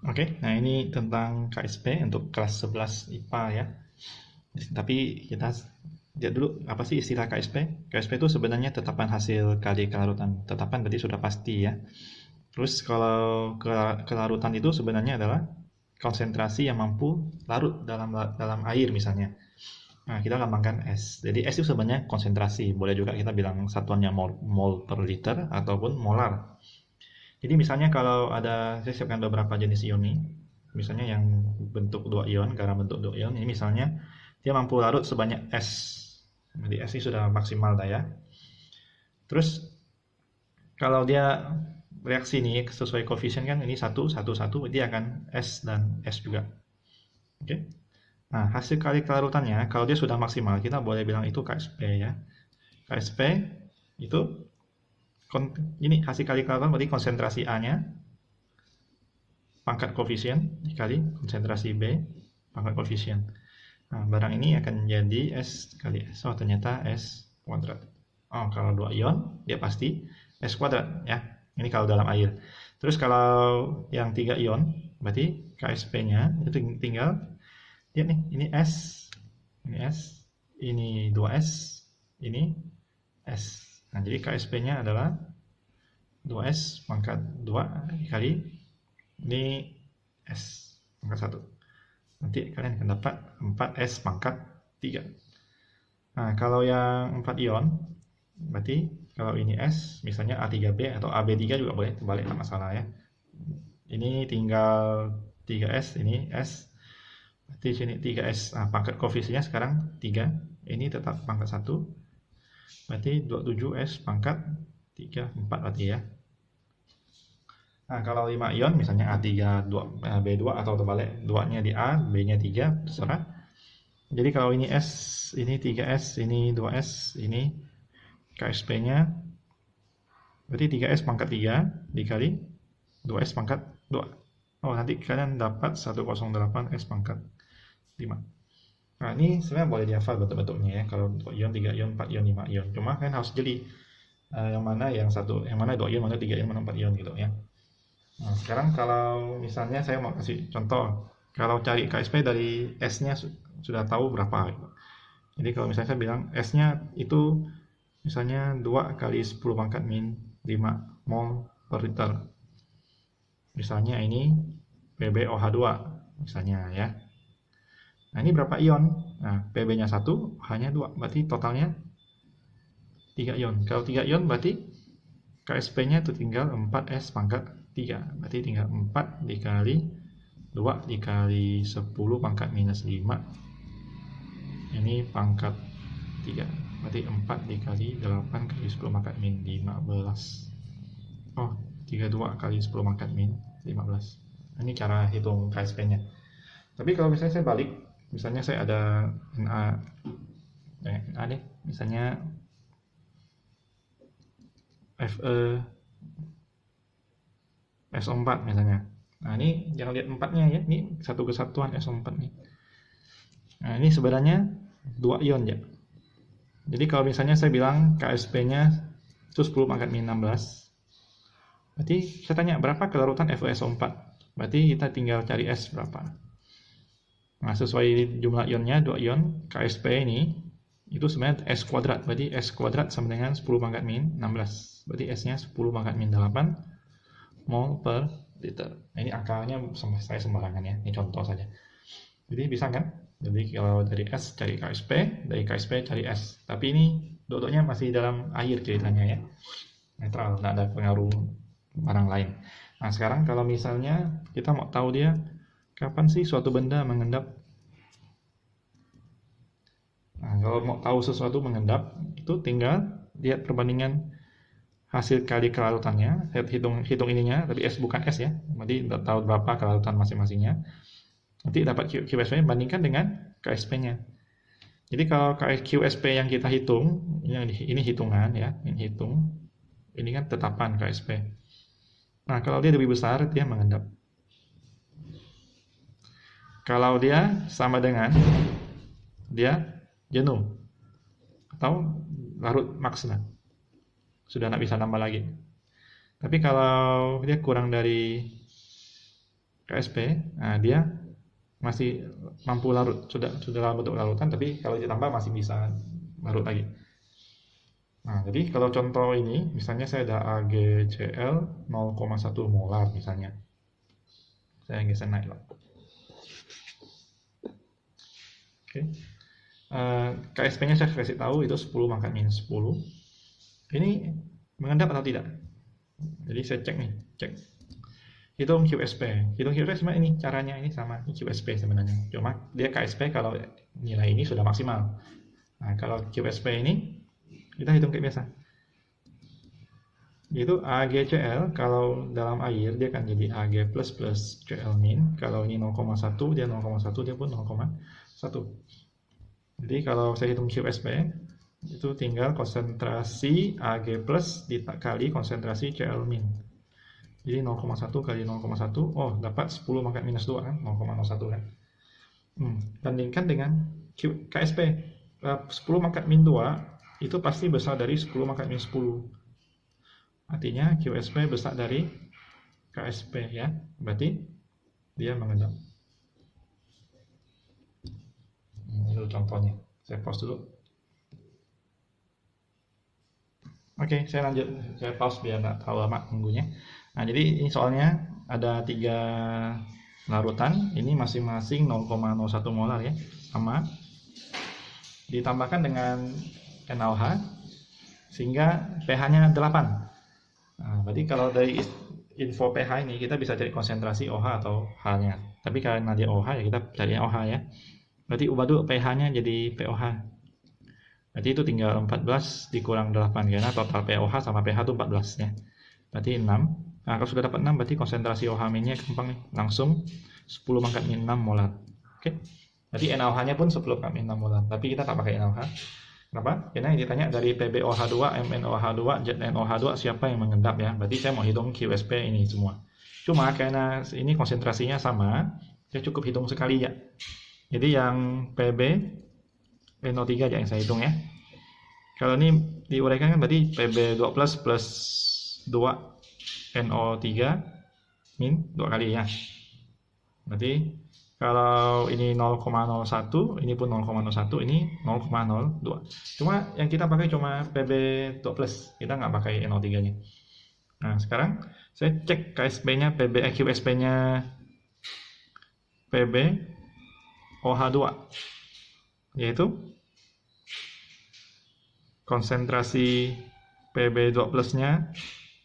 Oke, nah ini tentang KSP untuk kelas 11 IPA ya. Tapi kita lihat dulu apa sih istilah KSP. KSP itu sebenarnya tetapan hasil kali kelarutan. Tetapan berarti sudah pasti ya. Terus kalau kelarutan itu sebenarnya adalah konsentrasi yang mampu larut dalam air misalnya. Nah, kita lambangkan S. Jadi S itu sebenarnya konsentrasi. Boleh juga kita bilang satuannya mol per liter ataupun molar. Jadi misalnya kalau saya siapkan beberapa jenis ion nih, misalnya yang bentuk dua ion, garam bentuk dua ion, ini misalnya dia mampu larut sebanyak S. Jadi S ini sudah maksimal dah ya. Terus kalau dia reaksi nih sesuai koefisien kan ini satu satu satu, dia akan S dan S juga. Oke. Nah, hasil kali kelarutannya kalau dia sudah maksimal, kita boleh bilang itu KSP ya. KSP itu ini hasil kali kelarutan berarti konsentrasi A-nya pangkat koefisien dikali konsentrasi B pangkat koefisien. Nah, barang ini akan jadi S kali S. Oh, ternyata S kuadrat. Oh, kalau dua ion, dia pasti S kuadrat ya. Ini kalau dalam air. Terus kalau yang tiga ion, berarti KSP-nya itu tinggal lihat nih, ini S, ini S, ini 2S, ini S. Nah, jadi KSP-nya adalah 2S pangkat 2 dikali ini S pangkat 1. Nanti kalian akan dapat 4S pangkat 3. Nah, kalau yang 4 ion, berarti kalau ini S, misalnya A3B atau AB3 juga boleh, terbalik tak masalah ya. Ini tinggal 3S, ini S. Berarti sini 3S, nah, pangkat koefisiennya sekarang 3. Ini tetap pangkat 1. Berarti 27S pangkat 3, 4 berarti ya. Nah, kalau 5 ion misalnya A3 B2 atau terbalik, 2-nya di A, B-nya 3, terserah. Jadi kalau ini S, ini 3S, ini 2S, ini KSP-nya berarti 3S pangkat 3 dikali 2S pangkat 2. Oh, nanti kalian dapat 108S pangkat 5. Nah, ini sebenarnya boleh dihafal bentuk-bentuknya ya. Kalau 2 ion, 3 ion, 4 ion, 5 ion. Cuma kalian harus jeli yang mana yang 2 ion, mana 3 ion, mana 4 ion gitu ya. Nah, sekarang kalau misalnya saya mau kasih contoh, kalau cari KSP dari S-nya sudah tahu berapa gitu. Jadi kalau misalnya saya bilang S-nya itu misalnya 2 kali 10 pangkat min 5 mol per liter. Misalnya ini PbOH2 misalnya ya. Nah, ini berapa ion? Nah, Pb-nya 1, H-nya 2. Berarti totalnya 3 ion. Kalau 3 ion berarti KSP-nya itu tinggal 4S pangkat 3. Berarti tinggal 4 dikali 2 dikali 10 pangkat minus 5. Ini pangkat 3. Berarti 4 dikali 8 kali 10 pangkat min 15. Oh, 32 kali 10 pangkat min 15. Ini cara hitung KSP-nya. Tapi kalau misalnya saya balik, misalnya saya ada Na, Na deh, misalnya Fe SO4 misalnya. Nah, ini jangan lihat 4-nya ya. Ini satu kesatuan SO4 nih. Nah, ini sebenarnya 2 ion ya. Jadi kalau misalnya saya bilang KSP-nya itu 10 pangkat min 16. Berarti saya tanya berapa kelarutan FeSO4? Berarti kita tinggal cari S berapa. Nah, sesuai jumlah ionnya 2 ion, KSP ini itu sebenarnya S kuadrat. Berarti S kuadrat sama dengan 10 pangkat min 16. Berarti S-nya 10 pangkat min 8 mol per liter. Nah, ini angkanya saya sembarangan ya, ini contoh saja. Jadi bisa kan? Jadi kalau dari S cari KSP, dari KSP cari S. Tapi ini dua-duanya masih dalam air ceritanya ya. Netral, tidak ada pengaruh barang lain. Nah, sekarang kalau misalnya kita mau tahu dia kapan sih suatu benda mengendap. Nah, kalau mau tahu sesuatu mengendap, itu tinggal lihat perbandingan hasil kali kelarutannya, hitung ininya, tapi S bukan S ya, berarti tahu berapa kelarutan masing-masingnya. Nanti dapat QSP-nya bandingkan dengan KSP-nya. Jadi kalau QSP yang kita hitung, ini hitungan ya, ini hitung, ini kan tetapan KSP. Nah, kalau dia lebih besar, dia mengendap. Kalau dia sama dengan dia jenuh atau larut maksna, sudah tidak bisa nambah lagi. Tapi kalau dia kurang dari KSP, nah dia masih mampu larut, sudah dalam bentuk larutan, tapi kalau ditambah masih bisa larut lagi. Nah, jadi kalau contoh ini, misalnya saya ada AgCl 0,1 molar misalnya. Saya geser naik lah. Oke. KSP-nya saya kasih tahu itu 10 pangkat minus 10. Ini mengendap atau tidak? Jadi saya cek nih, cek. Hitung QSP. Hitung QSP sebenarnya ini caranya ini sama, ini QSP sebenarnya. Cuma dia KSP kalau nilai ini sudah maksimal. Nah, kalau QSP ini kita hitung kayak biasa. Yaitu AgCl kalau dalam air dia akan jadi Ag plus plus Cl min. Kalau ini 0,1 dia 0,1 dia pun 0,1. Jadi kalau saya hitung QSP itu tinggal konsentrasi Ag plus dikali konsentrasi Cl min. Jadi 0,1 kali 0,1, oh dapat 10 pangkat minus 2 kan, 0,01 kan. Bandingkan dengan KSP, 10 pangkat min 2 itu pasti besar dari 10 pangkat minus 10. Artinya QSP besar dari KSP ya, berarti dia mengendap. Itu contohnya, saya pause dulu. Oke, saya lanjut, saya pause biar nggak terlalu lama nunggunya. Nah, jadi ini soalnya ada 3 larutan, ini masing-masing 0,01 molar ya, sama. Ditambahkan dengan NaOH, sehingga pH-nya 8. Nah, berarti kalau dari info pH ini, kita bisa cari konsentrasi OH atau H-nya. Tapi karena dia OH ya, kita cari OH ya. Berarti ubah dulu pH-nya jadi POH. Berarti itu tinggal 14 dikurang 8, karena total POH sama pH itu 14 ya. Berarti 6. Nah, kalau sudah dapat 6 berarti konsentrasi OH-nya gampang nih, langsung 10 pangkat min 6 molar. Oke. Jadi NaOH-nya pun 10 pangkat min 6 molar, tapi kita tak pakai NaOH. Kenapa? Karena yang ditanya dari PbOH2, MnOH2, ZnOH2 siapa yang mengendap ya. Berarti saya mau hitung QSP ini semua. Cuma karena ini konsentrasinya sama, saya cukup hitung sekali ya. Jadi yang Pb NO3 aja yang saya hitung ya. Kalau ini diuraikan kan berarti Pb2 plus 2 NO3 min 2 kali ya. Berarti kalau ini 0,01, ini pun 0,01, ini 0,02. Cuma yang kita pakai cuma Pb2 plus, kita nggak pakai NO3-nya. Nah, sekarang saya cek KSP-nya, QSP-nya Pb OH2, yaitu konsentrasi Pb2 plusnya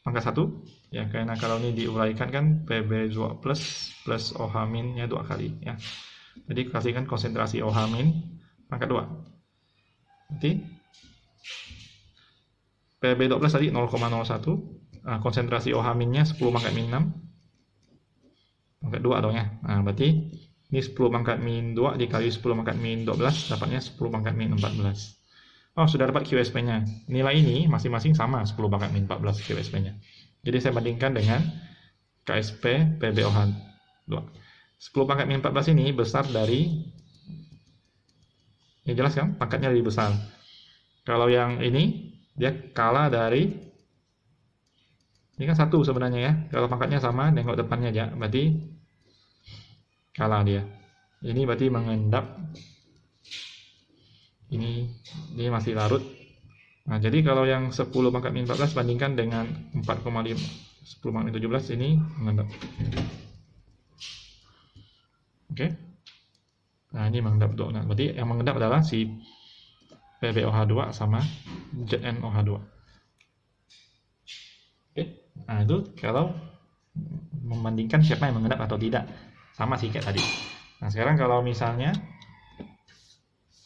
pangkat 1. Ya, karena kalau ini diuraikan kan Pb2 plus OH minnya 2 kali ya. Jadi kasihkan konsentrasi OH min pangkat 2. Berarti Pb2 plus tadi 0,01, nah, konsentrasi OH minnya 10 pangkat min 6 pangkat 2 dong ya. Nah, berarti ini 10 pangkat min 2 dikali 10 pangkat min 12 dapatnya 10 pangkat min 14. Oh, sudah dapat QSP-nya. Nilai ini masing-masing sama 10 pangkat min 14 QSP-nya. Jadi saya bandingkan dengan KSP PbOH2. 10 pangkat min 14 ini besar dari, ini jelas kan? Pangkatnya lebih besar. Kalau yang ini, dia kalah dari, ini kan 1 sebenarnya ya. Kalau pangkatnya sama, nengok depannya aja, berarti kalah dia. Ini berarti mengendap. Ini masih larut. Nah, jadi kalau yang 10 pangkat min 14 bandingkan dengan 4,5 10 pangkat min 17 ini mengendap. Oke. Nah, ini mengendap 2. Nah, berarti yang mengendap adalah si PbOH2 sama ZnOH2. Oke. Nah, itu kalau membandingkan siapa yang mengendap atau tidak. Sama sih kayak tadi. Nah, sekarang kalau misalnya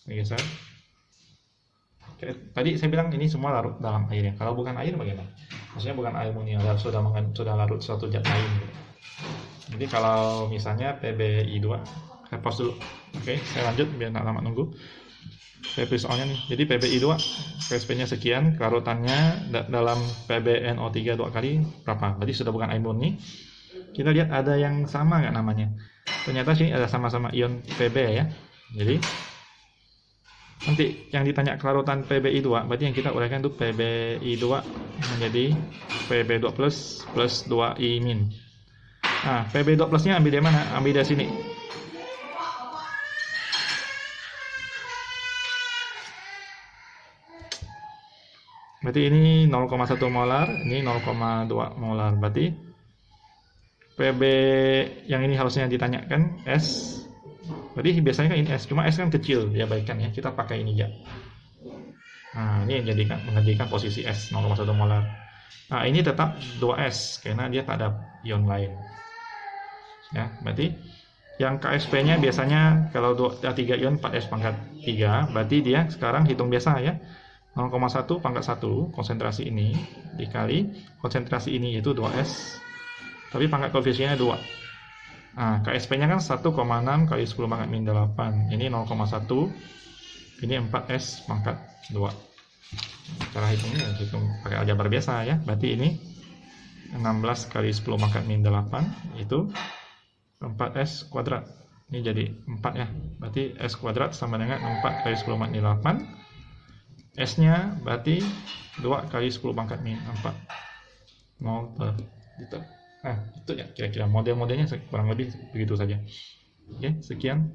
geser. Tadi saya bilang ini semua larut dalam air ya. Kalau bukan air bagaimana? Maksudnya bukan air murni, sudah larut suatu zat lain. Jadi kalau misalnya PbI2, saya pause dulu. Oke, saya lanjut biar nggak lama nunggu. Saya tulis soalnya nih. Jadi PbI2 KSP-nya sekian, kelarutannya dalam PbNO3 2 kali berapa? Berarti sudah bukan air murni. Kita lihat ada yang sama nggak namanya. Ternyata sini ada sama-sama ion Pb ya. Jadi nanti yang ditanya kelarutan PbI2, berarti yang kita uraikan itu PbI2 menjadi Pb2 plus 2I min. Nah, PB dot plusnya ambil dari mana? Ambil dari sini. Berarti ini 0,1 molar, ini 0,2 molar. Berarti PB yang ini harusnya ditanyakan S. Berarti biasanya kan ini S, cuma S kan kecil dia baikkan ya. Kita pakai ini ya. Nah, ini yang menjadikan posisi S 0,1 molar. Nah, ini tetap 2S karena dia tak ada ion lain. Ya, berarti yang KSP-nya biasanya kalau 3 ion 4S pangkat 3, berarti dia sekarang hitung biasa ya. 0,1 pangkat 1 konsentrasi ini dikali konsentrasi ini yaitu 2S. Tapi pangkat koefisiennya 2. Nah, KSP-nya kan 1,6 kali 10 pangkat min 8. Ini 0,1. Ini 4S pangkat 2. Cara hitungnya hitung pakai aljabar biasa ya. Berarti ini 16 kali 10 pangkat min 8 itu 4S kuadrat. Ini jadi 4 ya. Berarti S kuadrat sama dengan 4 kali 10 pangkat min 8. S-nya berarti 2 kali 10 pangkat min 4. 0 per liter. Nah, itu ya kira-kira model-modelnya kurang lebih begitu saja. Oke, sekian.